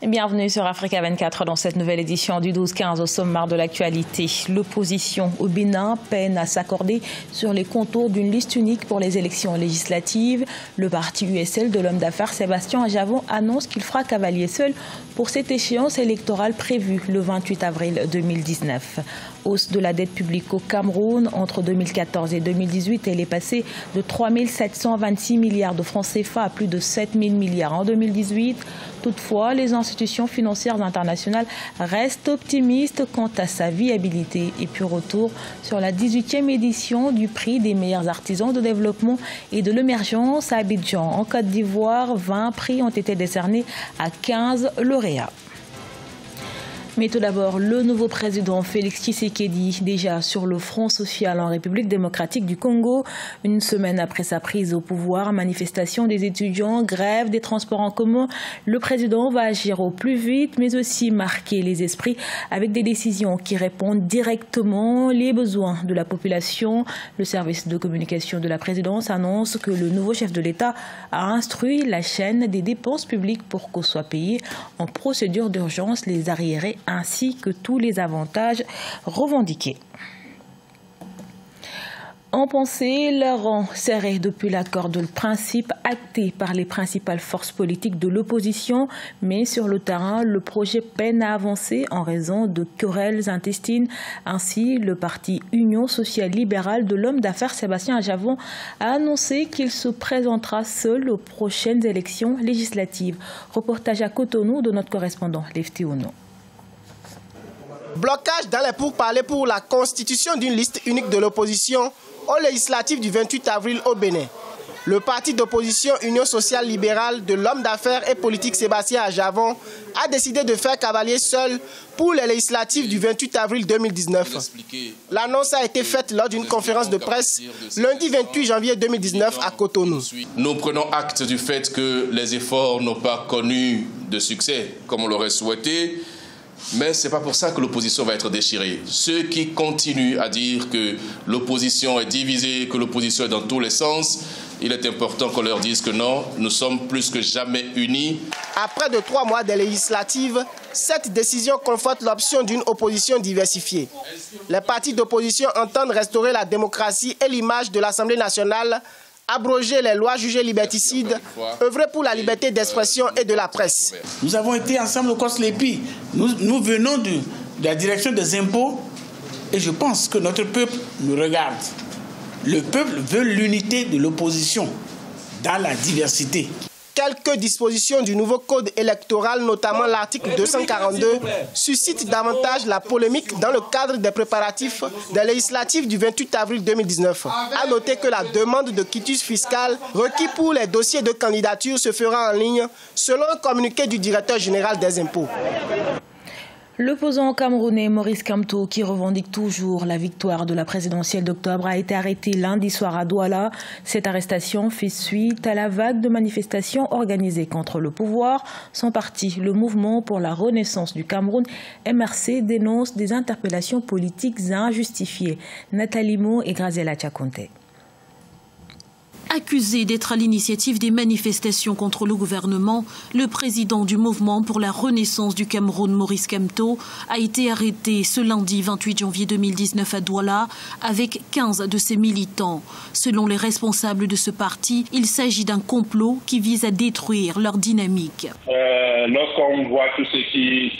Bienvenue sur Africa 24 dans cette nouvelle édition du 12-15 au sommaire de l'actualité. L'opposition au Bénin peine à s'accorder sur les contours d'une liste unique pour les élections législatives. Le parti USL de l'homme d'affaires Sébastien Ajavon annonce qu'il fera cavalier seul pour cette échéance électorale prévue le 28 avril 2019. Hausse de la dette publique au Cameroun. Entre 2014 et 2018, elle est passée de 3 726 milliards de francs CFA à plus de 7 000 milliards en 2018. Toutefois, les institutions financières internationales restent optimistes quant à sa viabilité. Et puis retour sur la 18e édition du prix des meilleurs artisans de développement et de l'émergence à Abidjan. En Côte d'Ivoire, 20 prix ont été décernés à 15 lauréats. Mais tout d'abord, le nouveau président Félix Tshisekedi, déjà sur le front social en République démocratique du Congo. Une semaine après sa prise au pouvoir, manifestation des étudiants, grève des transports en commun. Le président va agir au plus vite, mais aussi marquer les esprits avec des décisions qui répondent directement aux besoins de la population. Le service de communication de la présidence annonce que le nouveau chef de l'État a instruit la chaîne des dépenses publiques pour qu'on soit payé en procédure d'urgence les arriérés ainsi que tous les avantages revendiqués. En pensée, le rang serré depuis l'accord de principe acté par les principales forces politiques de l'opposition, mais sur le terrain, le projet peine à avancer en raison de querelles intestines. Ainsi, le parti Union sociale libérale de l'homme d'affaires Sébastien Ajavon a annoncé qu'il se présentera seul aux prochaines élections législatives. Reportage à Cotonou de notre correspondant Lefty Ono. Blocage dans les pourparlers pour la constitution d'une liste unique de l'opposition aux législatives du 28 avril au Bénin. Le parti d'opposition Union sociale libérale de l'homme d'affaires et politique Sébastien Ajavon a décidé de faire cavalier seul pour les législatives du 28 avril 2019. L'annonce a été faite lors d'une conférence de presse lundi 28 janvier 2019 à Cotonou. Nous prenons acte du fait que les efforts n'ont pas connu de succès comme on l'aurait souhaité. Mais ce n'est pas pour ça que l'opposition va être déchirée. Ceux qui continuent à dire que l'opposition est divisée, que l'opposition est dans tous les sens, il est important qu'on leur dise que non, nous sommes plus que jamais unis. Après de 3 mois des législatives, cette décision conforte l'option d'une opposition diversifiée. Les partis d'opposition entendent restaurer la démocratie et l'image de l'Assemblée nationale, abroger les lois jugées liberticides, œuvrer pour la liberté d'expression et de la presse. Nous avons été ensemble au COSLEPI. Nous venons de la direction des impôts et je pense que notre peuple nous regarde. Le peuple veut l'unité de l'opposition dans la diversité. Quelques dispositions du nouveau code électoral, notamment l'article 242, suscitent davantage la polémique dans le cadre des préparatifs des législatives du 28 avril 2019. À noter que la demande de quitus fiscal requis pour les dossiers de candidature se fera en ligne, selon un communiqué du directeur général des impôts. L'opposant camerounais Maurice Kamto, qui revendique toujours la victoire de la présidentielle d'octobre, a été arrêté lundi soir à Douala. Cette arrestation fait suite à la vague de manifestations organisées contre le pouvoir. Son parti, le Mouvement pour la Renaissance du Cameroun, MRC, dénonce des interpellations politiques injustifiées. Nathalie Mo et Graziella Tchakonte. Accusé d'être à l'initiative des manifestations contre le gouvernement, le président du Mouvement pour la Renaissance du Cameroun, Maurice Kamto, a été arrêté ce lundi 28 janvier 2019 à Douala avec 15 de ses militants. Selon les responsables de ce parti, il s'agit d'un complot qui vise à détruire leur dynamique. Lorsqu'on voit tout ce qui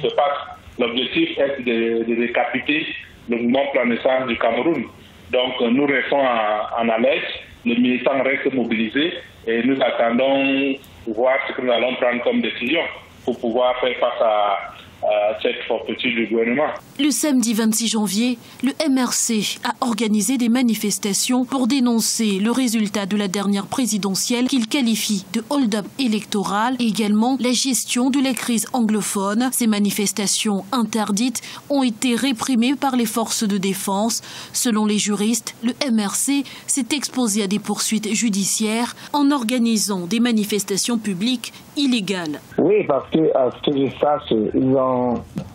se passe, l'objectif est de décapiter le Mouvement pour la Renaissance du Cameroun. Donc nous restons en alerte. Les militants restent mobilisés et nous attendons voir ce que nous allons prendre comme décision pour pouvoir faire face à cette forfaiture du gouvernement. Le samedi 26 janvier, le MRC a organisé des manifestations pour dénoncer le résultat de la dernière présidentielle qu'il qualifie de hold-up électoral et également la gestion de la crise anglophone. Ces manifestations interdites ont été réprimées par les forces de défense. Selon les juristes, le MRC s'est exposé à des poursuites judiciaires en organisant des manifestations publiques illégales. Oui, parce que à ce que je sache, ils ont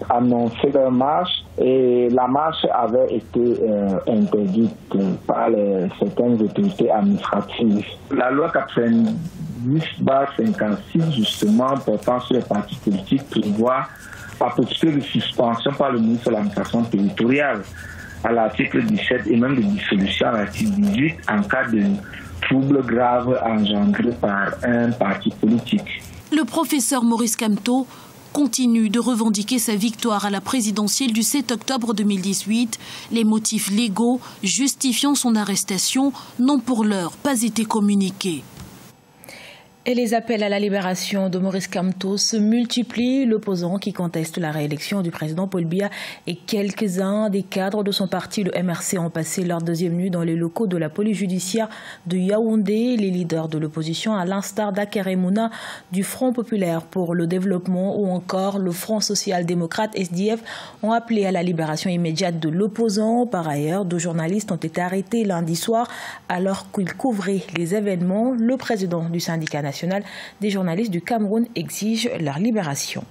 annoncé leur marche et la marche avait été interdite par certaines autorités administratives. La loi 92 10/56 justement portant sur les partis politiques prévoit la possibilité de suspension par le ministre de l'administration territoriale à l'article 17 et même de dissolution à l'article 18 en cas de troubles graves engendrés par un parti politique. Le professeur Maurice Kamto continue de revendiquer sa victoire à la présidentielle du 7 octobre 2018. Les motifs légaux justifiant son arrestation n'ont pour l'heure pas été communiqués. Et les appels à la libération de Maurice Kamto se multiplient. L'opposant qui conteste la réélection du président Paul Biya et quelques-uns des cadres de son parti, le MRC, ont passé leur deuxième nuit dans les locaux de la police judiciaire de Yaoundé. Les leaders de l'opposition, à l'instar d'Aker Emouna du Front populaire pour le développement ou encore le Front social-démocrate SDF, ont appelé à la libération immédiate de l'opposant. Par ailleurs, 2 journalistes ont été arrêtés lundi soir alors qu'ils couvraient les événements. Le président du syndicat national des journalistes du Cameroun exige leur libération.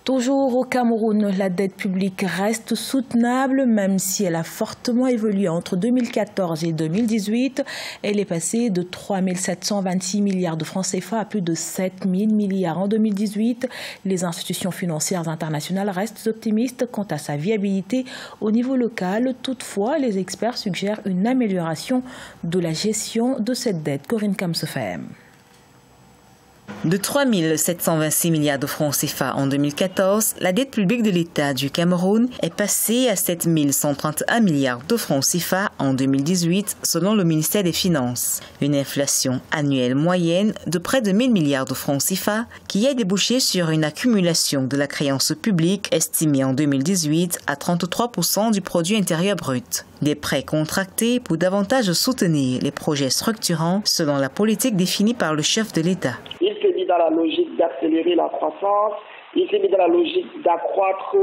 Toujours au Cameroun, la dette publique reste soutenable, même si elle a fortement évolué entre 2014 et 2018. Elle est passée de 3 726 milliards de francs CFA à plus de 7 000 milliards en 2018. Les institutions financières internationales restent optimistes quant à sa viabilité au niveau local. Toutefois, les experts suggèrent une amélioration de la gestion de cette dette. Corinne Kamsofem. De 3 726 milliards de francs CFA en 2014, la dette publique de l'État du Cameroun est passée à 7 131 milliards de francs CFA en 2018, selon le ministère des Finances. Une inflation annuelle moyenne de près de 1 000 milliards de francs CFA qui a débouché sur une accumulation de la créance publique estimée en 2018 à 33% du produit intérieur brut. Des prêts contractés pour davantage soutenir les projets structurants selon la politique définie par le chef de l'État. Il s'est mis dans la logique d'accélérer la croissance, il s'est mis dans la logique d'accroître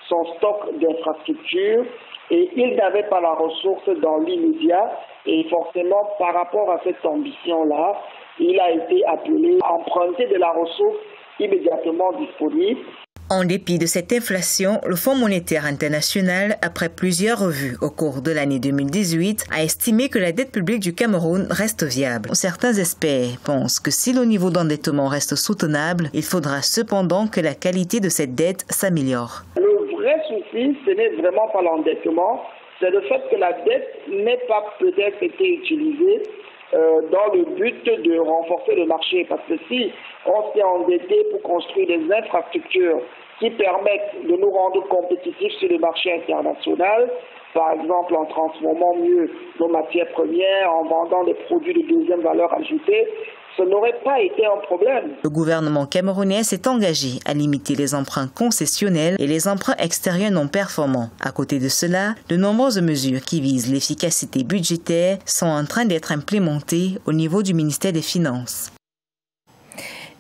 son stock d'infrastructures et il n'avait pas la ressource dans l'immédiat et forcément par rapport à cette ambition-là, il a été appelé à emprunter de la ressource immédiatement disponible. En dépit de cette inflation, le Fonds monétaire international, après plusieurs revues au cours de l'année 2018, a estimé que la dette publique du Cameroun reste viable. Certains experts pensent que si le niveau d'endettement reste soutenable, il faudra cependant que la qualité de cette dette s'améliore. Le vrai souci, ce n'est vraiment pas l'endettement, c'est le fait que la dette n'ait pas peut-être été utilisée dans le but de renforcer le marché. Parce que si on s'est endetté pour construire des infrastructures qui permettent de nous rendre compétitifs sur le marché international, par exemple en transformant mieux nos matières premières, en vendant des produits de deuxième valeur ajoutée, ce n'aurait pas été un problème. Le gouvernement camerounais s'est engagé à limiter les emprunts concessionnels et les emprunts extérieurs non performants. À côté de cela, de nombreuses mesures qui visent l'efficacité budgétaire sont en train d'être implémentées au niveau du ministère des Finances.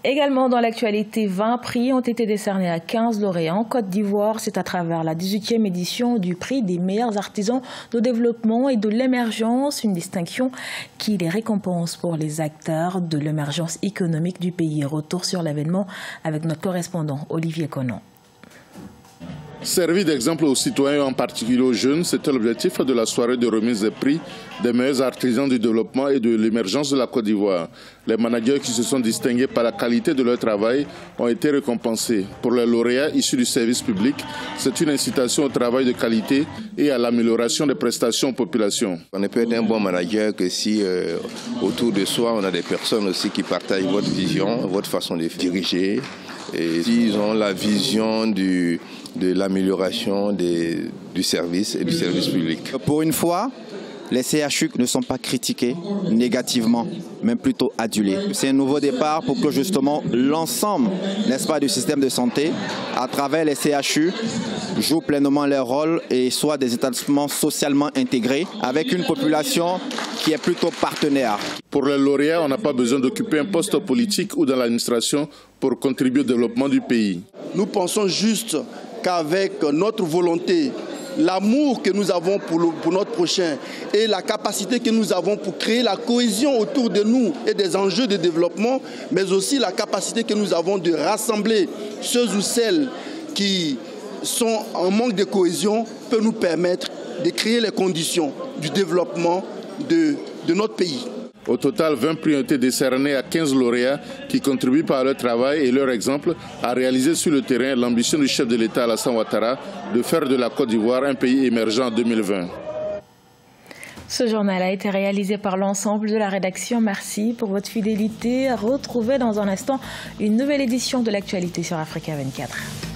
Également dans l'actualité, 20 prix ont été décernés à 15 lauréats en Côte d'Ivoire. C'est à travers la 18e édition du prix des meilleurs artisans de développement et de l'émergence, une distinction qui les récompense pour les acteurs de l'émergence économique du pays. Retour sur l'événement avec notre correspondant Olivier Conan. Servir d'exemple aux citoyens, en particulier aux jeunes, c'était l'objectif de la soirée de remise des prix des meilleurs artisans du développement et de l'émergence de la Côte d'Ivoire. Les managers qui se sont distingués par la qualité de leur travail ont été récompensés. Pour les lauréats issus du service public, c'est une incitation au travail de qualité et à l'amélioration des prestations aux populations. On ne peut être un bon manager que si autour de soi, on a des personnes aussi qui partagent votre vision, votre façon de diriger. Et s'ils ont la vision de l'amélioration du service et du service public. Pour une fois, les CHU ne sont pas critiqués négativement, mais plutôt adulés. C'est un nouveau départ pour que justement l'ensemble, n'est-ce pas, du système de santé, à travers les CHU, joue pleinement leur rôle et soient des établissements socialement intégrés avec une population qui est plutôt partenaire. Pour les lauréats, on n'a pas besoin d'occuper un poste politique ou dans l'administration pour contribuer au développement du pays. Nous pensons juste qu'avec notre volonté, l'amour que nous avons pour notre prochain et la capacité que nous avons pour créer la cohésion autour de nous et des enjeux de développement, mais aussi la capacité que nous avons de rassembler ceux ou celles qui sont en manque de cohésion, peut nous permettre de créer les conditions du développement de notre pays. Au total, 20 prix ont été décernés à 15 lauréats qui contribuent par leur travail et leur exemple à réaliser sur le terrain l'ambition du chef de l'État Alassane Ouattara de faire de la Côte d'Ivoire un pays émergent en 2020. Ce journal a été réalisé par l'ensemble de la rédaction. Merci pour votre fidélité. Retrouvez dans un instant une nouvelle édition de l'actualité sur Africa 24.